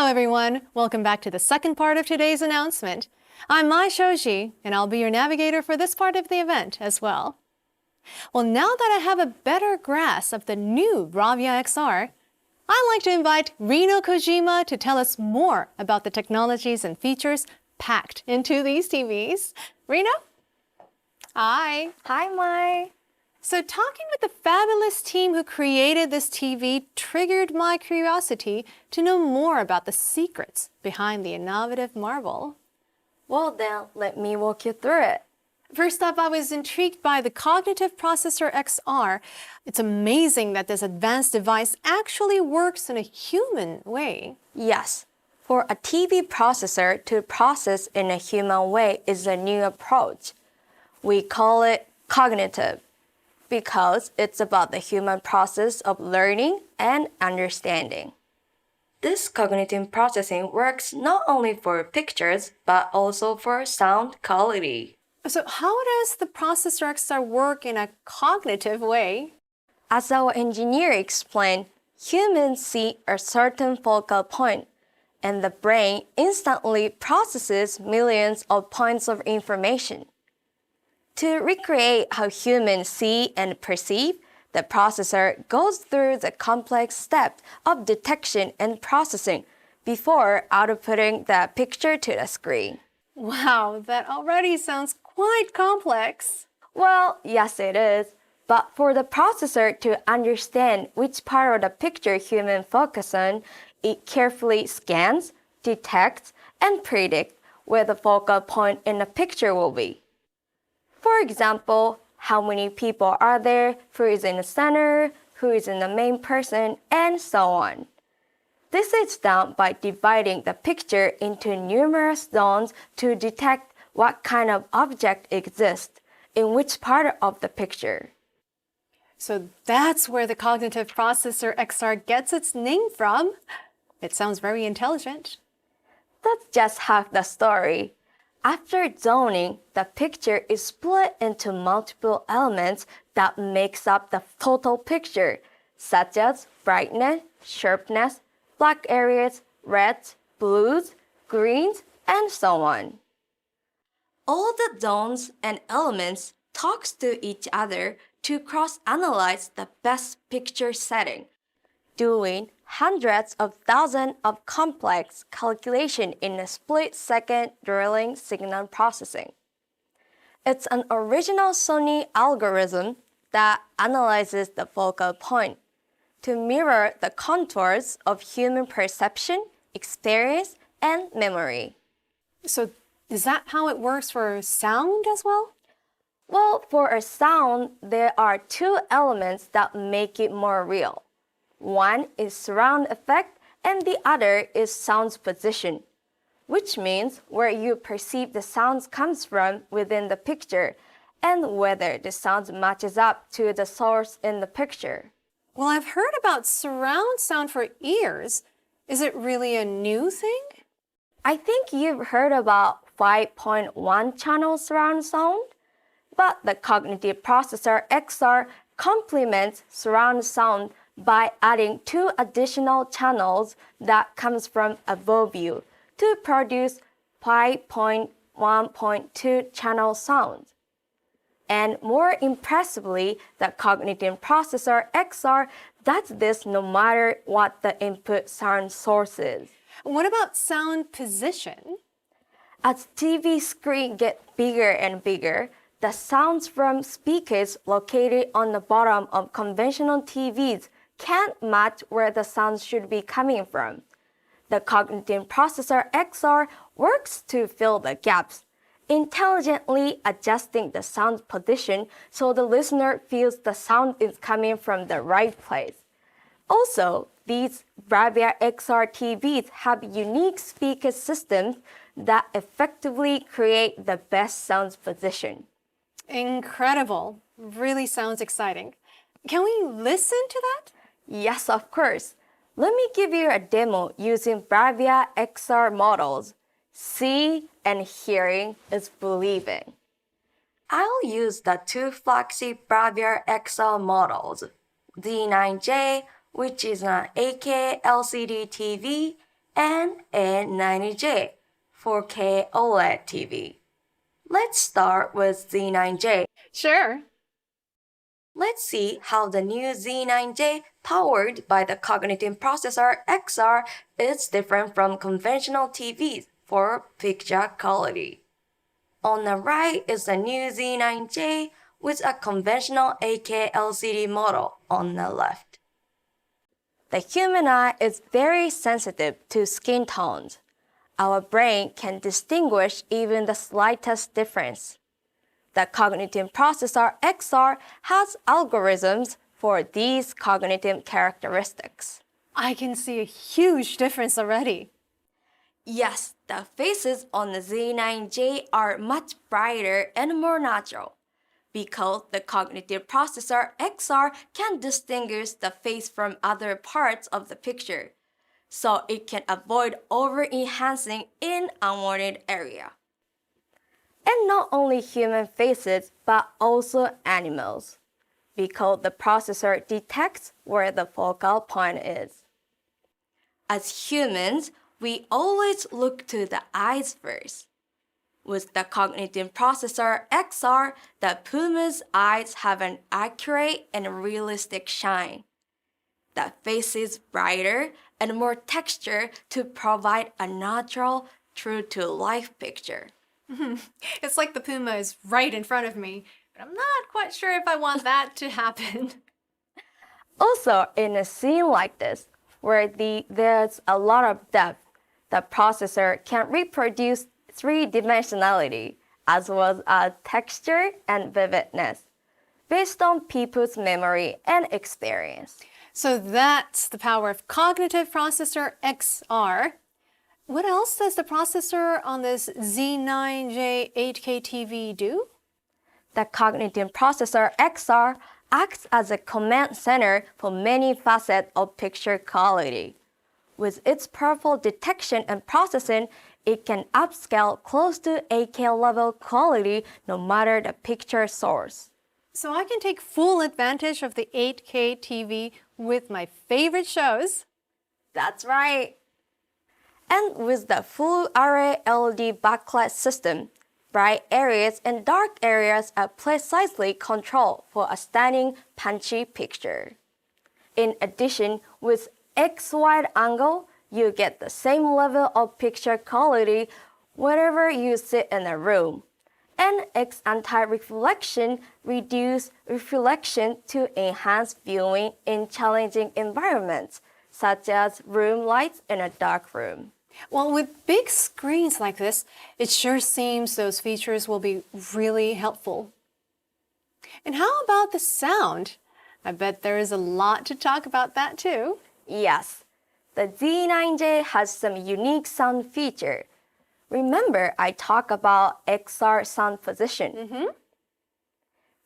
Hello everyone, welcome back to the second part of today's announcement. I'm Mai Shoji, and I'll be your navigator for this part of the event as well. Well, now that I have a better grasp of the new BRAVIA XR, I'd like to invite Rino Kojima to tell us more about the technologies and features packed into these TVs. Rino? Hi. Hi, Mai. So talking with the fabulous team who created this TV triggered my curiosity to know more about the secrets behind the innovative marvel. Well then, let me walk you through it. First up, I was intrigued by the Cognitive Processor XR. It's amazing that this advanced device actually works in a human way. Yes, for a TV processor to process in a human way is a new approach. We call it cognitive, because it's about the human process of learning and understanding. This cognitive processing works not only for pictures, but also for sound quality. So how does the Processor XR work in a cognitive way? As our engineer explained, humans see a certain focal point, and the brain instantly processes millions of points of information. To recreate how humans see and perceive, the processor goes through the complex steps of detection and processing before outputting the picture to the screen. Wow, that already sounds quite complex. Well, yes it is, but for the processor to understand which part of the picture humans focus on, it carefully scans, detects, and predicts where the focal point in the picture will be. For example, how many people are there, who is in the center, who is in the main person, and so on. This is done by dividing the picture into numerous zones to detect what kind of object exists in which part of the picture. So that's where the Cognitive Processor XR gets its name from. It sounds very intelligent. That's just half the story. After zoning, the picture is split into multiple elements that makes up the total picture, such as brightness, sharpness, black areas, reds, blues, greens, and so on. All the zones and elements talk to each other to cross-analyze the best picture setting, doing hundreds of thousands of complex calculations in a split-second during signal processing. It's an original Sony algorithm that analyzes the focal point to mirror the contours of human perception, experience, and memory. So is that how it works for sound as well? Well, for a sound, there are two elements that make it more real. One is surround effect and the other is sound's position, which means where you perceive the sounds comes from within the picture and whether the sound matches up to the source in the picture. Well, I've heard about surround sound for ears. Is it really a new thing? I think you've heard about 5.1 channel surround sound, but the Cognitive Processor XR complements surround sound by adding two additional channels that comes from above view to produce 5.1.2 channel sound. And more impressively, the Cognitive Processor XR does this no matter what the input sound source is. What about sound position? As TV screen get bigger and bigger, the sounds from speakers located on the bottom of conventional TVs can't match where the sound should be coming from. The Cognitive Processor XR works to fill the gaps, intelligently adjusting the sound position so the listener feels the sound is coming from the right place. Also, these BRAVIA XR TVs have unique speaker systems that effectively create the best sound position. Incredible. Really sounds exciting. Can we listen to that? Yes, of course. Let me give you a demo using BRAVIA XR models. See and hearing is believing. I'll use the two flagship BRAVIA XR models, Z9J, which is an 8K LCD TV, and A90J 4K OLED TV. Let's start with Z9J. Sure. Let's see how the new Z9J powered by the cognitive processor XR is different from conventional TVs for picture quality. On the right is the new Z9J with a conventional 8K LCD model on the left. The human eye is very sensitive to skin tones. Our brain can distinguish even the slightest difference. The cognitive processor XR has algorithms for these cognitive characteristics. I can see a huge difference already. Yes, the faces on the Z9J are much brighter and more natural because the cognitive processor XR can distinguish the face from other parts of the picture, so it can avoid over-enhancing in unwanted area. And not only human faces, but also animals, because the processor detects where the focal point is. As humans, we always look to the eyes first. With the cognitive processor XR, the puma's eyes have an accurate and realistic shine. The face is brighter and more texture to provide a natural, true-to-life picture. It's like the puma is right in front of me, but I'm not quite sure if I want that to happen. Also, in a scene like this, where there's a lot of depth, the processor can reproduce three-dimensionality as well as texture and vividness based on people's memory and experience. So that's the power of cognitive processor XR. What else does the processor on this Z9J 8K TV do? The cognitive processor XR acts as a command center for many facets of picture quality. With its powerful detection and processing, it can upscale close to 8K level quality no matter the picture source. So I can take full advantage of the 8K TV with my favorite shows. That's right. And with the full array LED backlight system, bright areas and dark areas are precisely controlled for a stunning, punchy picture. In addition, with X wide angle, you get the same level of picture quality wherever you sit in a room. And X anti-reflection reduces reflection to enhance viewing in challenging environments, such as room lights in a dark room. Well, with big screens like this, it sure seems those features will be really helpful. And how about the sound? I bet there is a lot to talk about that too. Yes, the Z9J has some unique sound feature. Remember, I talked about XR sound position.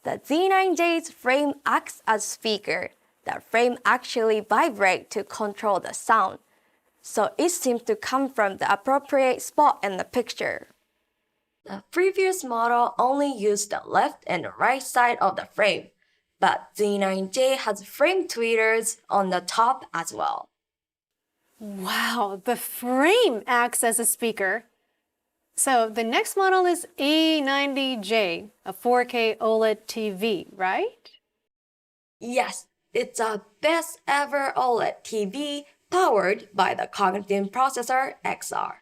The Z9J's frame acts as speaker. The frame actually vibrates to control the sound, so it seems to come from the appropriate spot in the picture. The previous model only used the left and right side of the frame, but Z9J has frame tweeters on the top as well. Wow, the frame acts as a speaker. So the next model is A90J, a 4K OLED TV, right? Yes, it's a best ever OLED TV powered by the cognitive processor XR.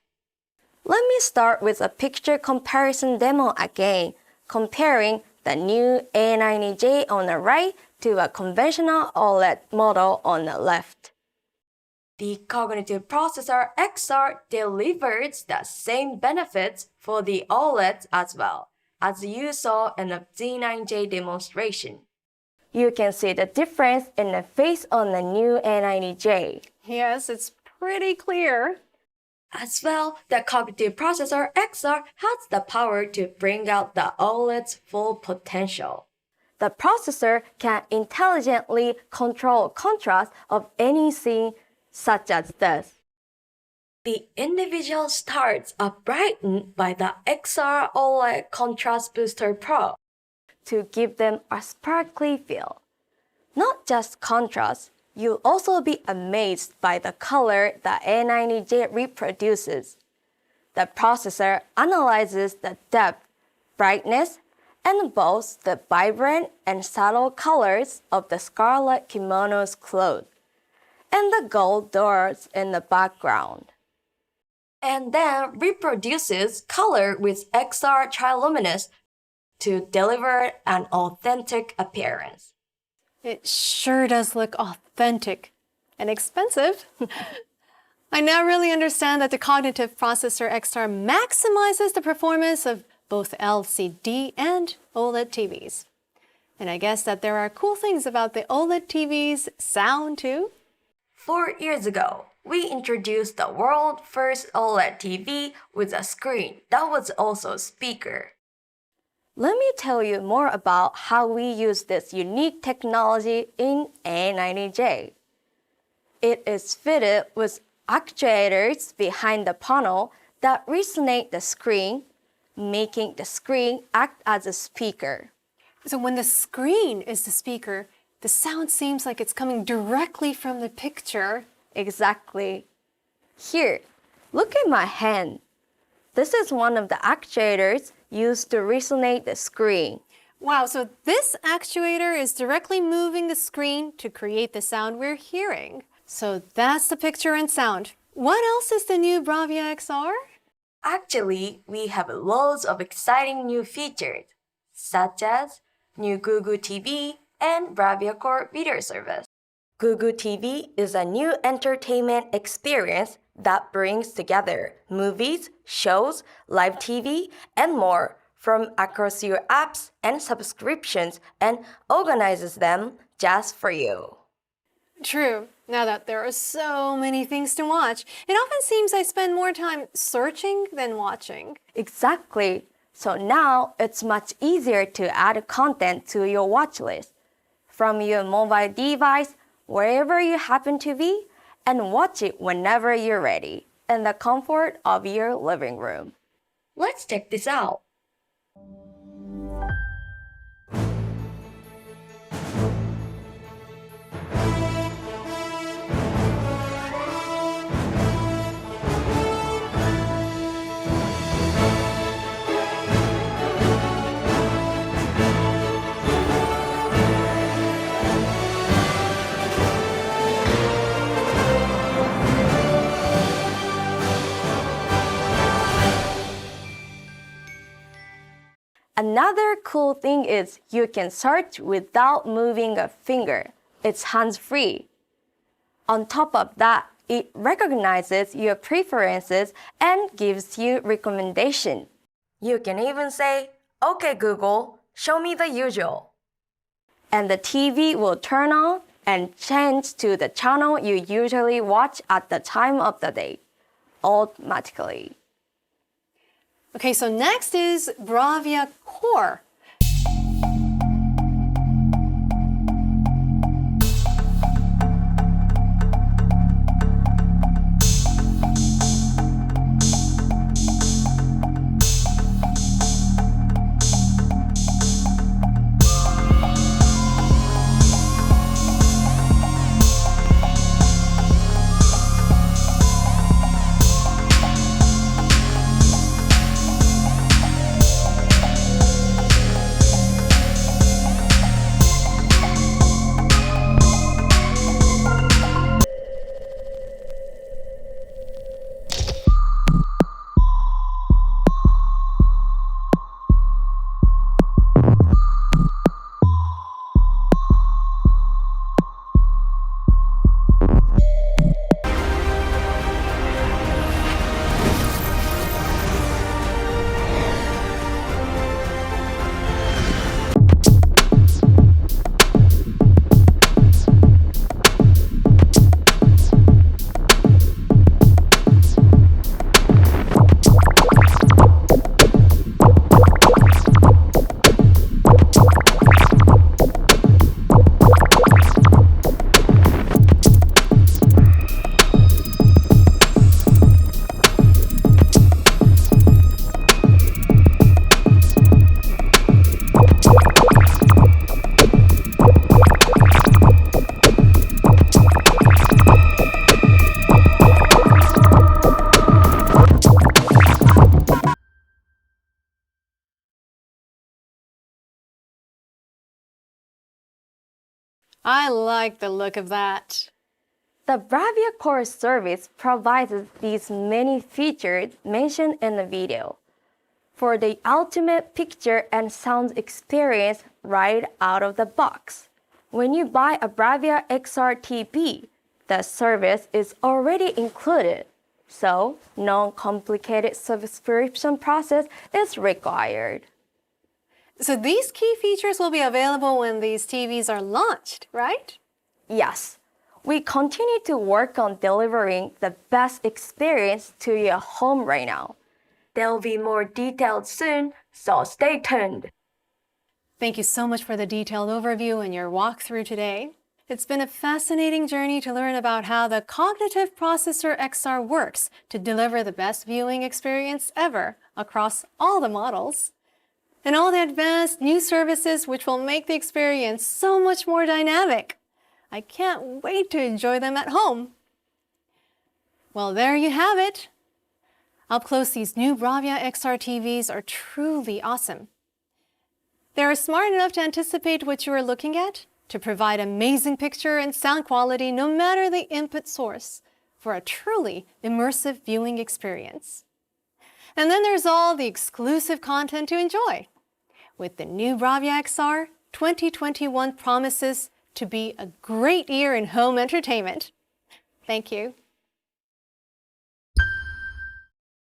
Let me start with a picture comparison demo again, comparing the new A90J on the right to a conventional OLED model on the left. The cognitive processor XR delivers the same benefits for the OLEDs as well, as you saw in the Z9J demonstration. You can see the difference in the face on the new A90J. Yes, it's pretty clear. As well, the cognitive processor XR has the power to bring out the OLED's full potential. The processor can intelligently control contrast of any scene, such as this. The individual stars are brightened by the XR OLED Contrast Booster Pro to give them a sparkly feel. Not just contrast, You'll also be amazed by the color that A90J reproduces. The processor analyzes the depth, brightness, and both the vibrant and subtle colors of the scarlet kimono's cloth, and the gold doors in the background. And then reproduces color with XR triluminous to deliver an authentic appearance. It sure does look authentic and expensive. I now really understand that the cognitive processor XR maximizes the performance of both LCD and OLED TVs. And I guess that there are cool things about the OLED TV's sound too. 4 years ago, we introduced the world's first OLED TV with a screen that was also a speaker. Let me tell you more about how we use this unique technology in A90J. It is fitted with actuators behind the panel that resonate the screen, making the screen act as a speaker. So when the screen is the speaker, the sound seems like it's coming directly from the picture. Exactly. Here, look at my hand. This is one of the actuators used to resonate the screen. Wow, so this actuator is directly moving the screen to create the sound we're hearing. So that's the picture and sound. What else is the new BRAVIA XR? Actually, we have loads of exciting new features, such as new Google TV and BRAVIA Core video service. Google TV is a new entertainment experience that brings together movies, shows, live TV, and more from across your apps and subscriptions and organizes them just for you. True. Now that there are so many things to watch, it often seems I spend more time searching than watching. Exactly. So now it's much easier to add content to your watch list from your mobile device, wherever you happen to be, and watch it whenever you're ready in the comfort of your living room. Let's check this out. Another cool thing is you can search without moving a finger. It's hands-free. On top of that, it recognizes your preferences and gives you recommendations. You can even say, "Okay, Google, show me the usual." And the TV will turn on and change to the channel you usually watch at the time of the day, automatically. Okay, so next is BRAVIA Core. I like the look of that. The BRAVIA Core service provides these many features mentioned in the video for the ultimate picture and sound experience right out of the box. When you buy a BRAVIA XR TV, the service is already included, so no complicated subscription process is required. So these key features will be available when these TVs are launched, right? Yes, we continue to work on delivering the best experience to your home right now. There'll be more details soon, so stay tuned. Thank you so much for the detailed overview and your walkthrough today. It's been a fascinating journey to learn about how the Cognitive Processor XR works to deliver the best viewing experience ever across all the models, and all the advanced new services which will make the experience so much more dynamic. I can't wait to enjoy them at home. Well, there you have it. Up close, these new BRAVIA XR TVs are truly awesome. They are smart enough to anticipate what you are looking at, to provide amazing picture and sound quality no matter the input source, for a truly immersive viewing experience. And then there's all the exclusive content to enjoy. With the new BRAVIA XR, 2021 promises to be a great year in home entertainment. Thank you.